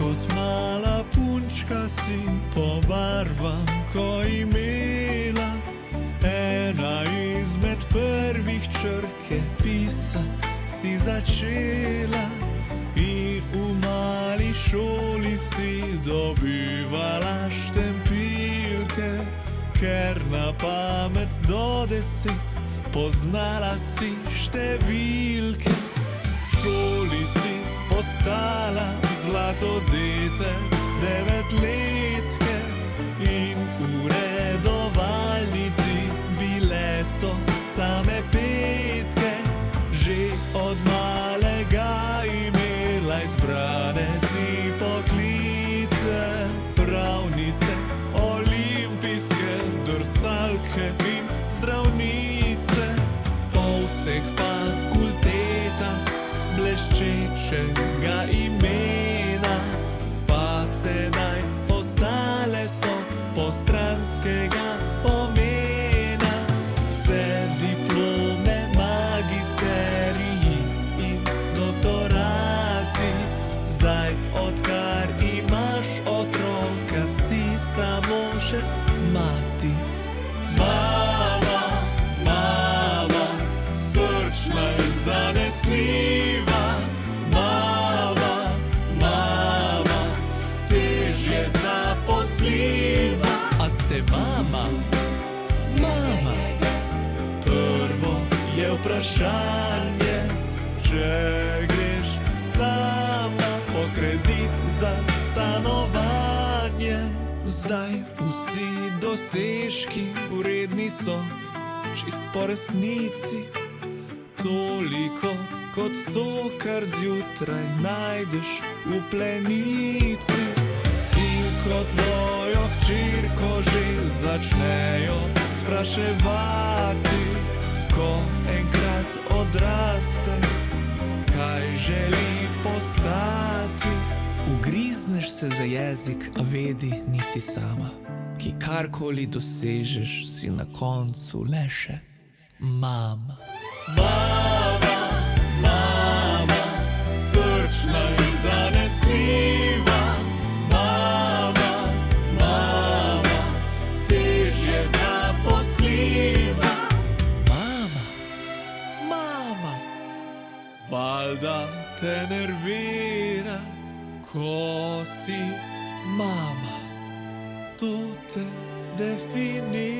Kot mala punčka si po barvam, ko imela ena izmed prvih črk je pisat si začela. In v mali šoli si dobivala štempilke, ker na pamet do 10 poznala si številke. V šoli si postala zlato dete, 9-letke, in v redovalnici bile so same petke. Že od malega imela izbrane si poklice, pravnice, olimpijske, drsalke in zdravnice. Po vseh fakultetah bleščečega imena, pa sedaj postale so postranskega pomena. Vse diplome, magisteriji in doktorati, zdaj odkar imaš otroka, si samo še mati. Mama, mama, srčna in zanesljiva. Mama, mama, težje zaposljiva. A ste mama? Mama. Prvo je vprašanje, če greš sama po kredit za stanovanje. Zdaj vsi dosežki vredni so, čist po resnici, toliko kot to, kar zjutraj najdeš v plenici. In ko tvojo hčerko že začnejo spraševati, ko enkrat odraste, kaj želi postati. Ugrizneš se za jezik, a vedi, nisi sama, ki karkoli dosežeš, si na koncu le še mama. Mama, mama, srčna in zanesljiva. Mama, mama, težje zaposljiva. Mama, mama, valjda te nervira, ko si mama, to te definira.